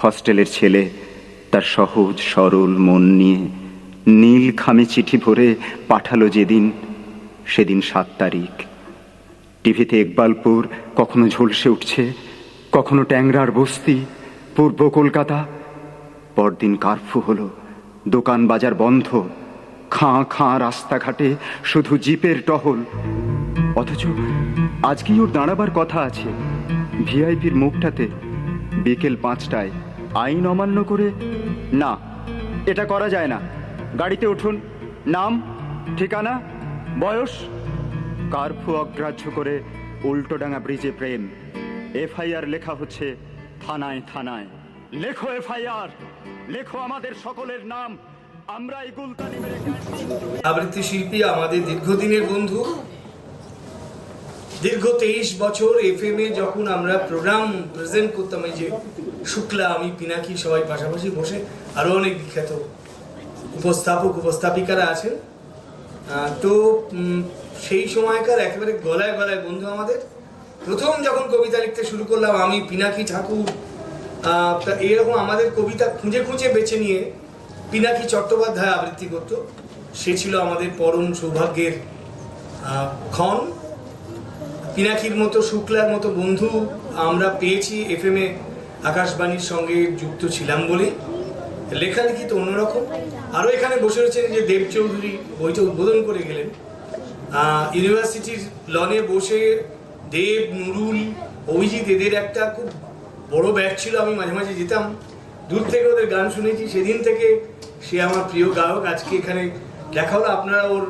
হস্টেলের ছেলে তার সহজ সরল মন নিয়ে নীল খামে চিঠি ভরে পাঠালো যেদিন, সেদিন 7 তারিখ। টিভিতে ইকবালপুর কখনো ঝলসে উঠছে, কখনো ট্যাংরার বস্তি, পূর্ব কলকাতা। পরদিন কারফু হলো, দোকান বাজার বন্ধ, খাঁ খাঁ রাস্তাঘাটে শুধু জিপের টহল। অথচ আজকেই ওর দাঁড়াবার কথা আছে ভিআইপির মুখটাতে, বিকেল 5টায়। আইন অমান্য করে না, এটা করা যায় না। গাড়িতে উঠুন, নাম, ঠিকানা, বয়স। কারফু অগ্রাহ্য করে উল্টোডাঙ্গা ব্রিজে প্রেম। এফআইআর লেখা হচ্ছে থানায় থানায়। লেখো এফআইআর, লেখো আমাদের সকলের নাম। আমরা এই গুলতানি মেরে আবৃত্তি শিল্পী আমাদের দীর্ঘদিনের বন্ধু। দীর্ঘ 23 বছর এফএমএ যখন আমরা প্রোগ্রাম প্রেজেন্ট করতাম, এই যে শুক্লা, আমি, পিনাকি, সবাই পাশাপাশি বসে, আরো অনেক বিখ্যাত উপস্থাপক উপস্থাপিকারা আছেন। তো সেই সময়কার একেবারে গলায় গলায় বন্ধু আমাদের। প্রথম যখন কবিতা লিখতে শুরু করলাম, আমি, পিনাকি, ঠাকুর, এরকম আমাদের কবিতা খুঁজে খুঁজে বেছে নিয়ে পিনাকি চট্টোপাধ্যায় আবৃত্তি করত। সে ছিল আমাদের পরম সৌভাগ্যের ক্ষণ। পিনাকির মতো, শুক্লার মতো বন্ধু আমরা পেয়েছি এফএমএ আকাশবাণীর সঙ্গে যুক্ত ছিলাম বলে। লেখালেখি তো অন্যরকম। আরও এখানে বসে রয়েছেন যে দেব চৌধুরী, বইটা উদ্বোধন করে গেলেন। ইউনিভার্সিটির লনে বসে দেব, নুরুল, অভিজিৎ, এদের একটা খুব বড় ব্যাচ ছিল। আমি মাঝে মাঝে যেতাম, দূর থেকে ওদের গান শুনেছি। সেদিন থেকে সে আমার প্রিয় গায়ক। আজকে এখানে দেখা হলো। আপনারা ওর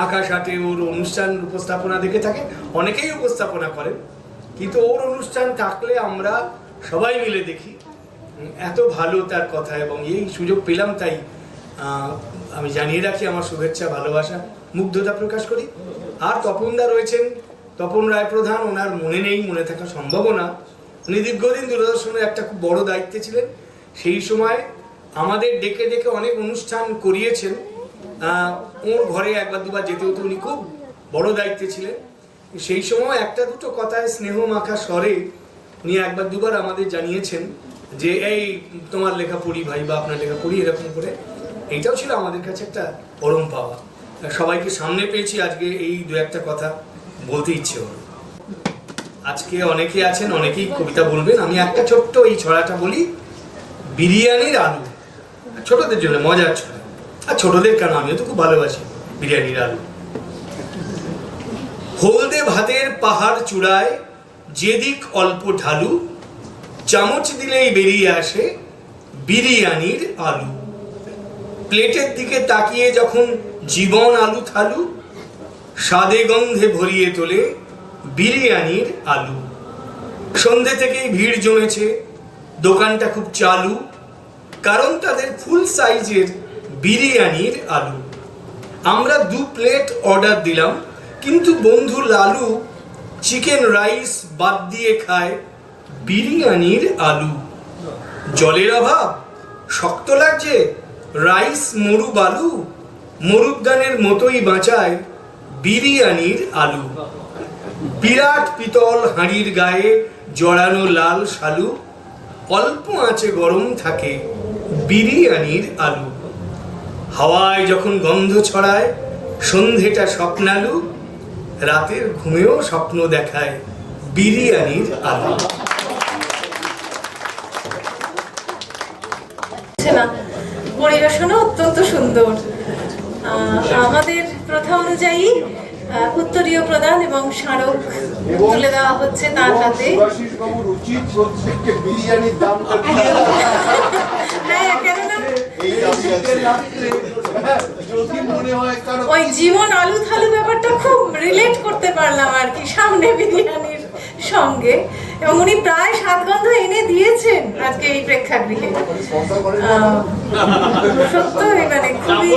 আকাশ আটে ওর অনুষ্ঠান উপস্থাপনা দেখে থাকেন, অনেকেই উপস্থাপনা করেন, কিন্তু ওর অনুষ্ঠান থাকলে আমরা সবাই মিলে দেখি। এত ভালো তার কথা, এবং এই সুযোগ পেলাম, তাই আমি জানিয়ে রাখি আমার শুভেচ্ছা, ভালোবাসা, মুগ্ধতা প্রকাশ করি। আর তপনদা রয়েছেন, তপন রায় প্রধান। ওনার মনে নেই, মনে থাকা সম্ভবও না। উনি দীর্ঘদিন দূরদর্শনের একটা খুব বড় দায়িত্বে ছিলেন। সেই সময় আমাদের ডেকে ডেকে অনেক অনুষ্ঠান করিয়েছেন। ওর ঘরে একবার দুবার যেতে হতো, উনি খুব বড় দায়িত্বে ছিলেন। সেই সময় একটা দুটো কথায় স্নেহ মাখা স্বরে উনি একবার দুবার আমাদের জানিয়েছেন যে এই তোমার লেখা পড়ি ভাই, বা আপনার লেখা পড়ি, এরকম করে। এইটাও ছিল আমাদের কাছে একটা পরম পাওয়া। সবাইকে সামনে পেয়েছি, আজকে এই দু একটা কথা বলতে ইচ্ছে হলো। আজকে অনেকে আছেন, অনেকেই কবিতা বলবেন। আমি একটা ছোট্ট এই ছড়াটা বলি, বিরিয়ানির আলু। ছোটদের জন্য মজার ছড়া। আর ছোটদের কেন, আমিও তো খুব ভালোবাসি বিরিয়ানির আলু। হলদে ভাতের পাহাড় চূড়ায় যেদিক অল্প ঢালু, চামচ দিলেই বেরিয়ে আসে বিরিয়ানির আলু। প্লেটের দিকে তাকিয়ে যখন জীবন আলু থালু, স্বাদে গন্ধে ভরিয়ে তোলে বিরিয়ানির আলু। সন্ধে থেকেই ভিড় জমেছে, দোকানটা খুব চালু, কারণ তাদের ফুল সাইজের বিরিয়ানির আলু। আমরা 2 প্লেট অর্ডার দিলাম, কিন্তু বন্ধু লালু চিকেন রাইস বাদ দিয়ে খায় বিরিয়ানির আলু। জলের অভাব, শক্ত লাগছে, রাইস মরু বালু, মরুদ্যানের মতোই বাঁচায় বিরিয়ানির আলু। বিরাট পিতল হাঁড়ির গায়ে জড়ানো লাল শালু, অল্প আঁচে গরম থাকে বিরিয়ানির আলু। হাওয়ায় যখন গন্ধ ছড়ায় সন্ধেটা স্বপ্নালু, রাতের ঘুমেও স্বপ্ন দেখায় বিরিয়ানির আলু। পরিবেশনা অত্যন্ত সুন্দর। আমাদের প্রথা অনুযায়ী উত্তরীয় প্রদান এবং স্মারক তুলে দেওয়া হচ্ছে তার হাতে। হ্যাঁ, কেননা ওই জীবন আলু থালু ব্যাপারটা খুব রিলেট করতে পারলাম আর কি সামনে বিরিয়ানির সঙ্গে, এবং উনি প্রায় 7 গন্ধ এনে দিয়েছেন আজকে এই প্রেক্ষাগৃহে। সত্যই মানে খুবই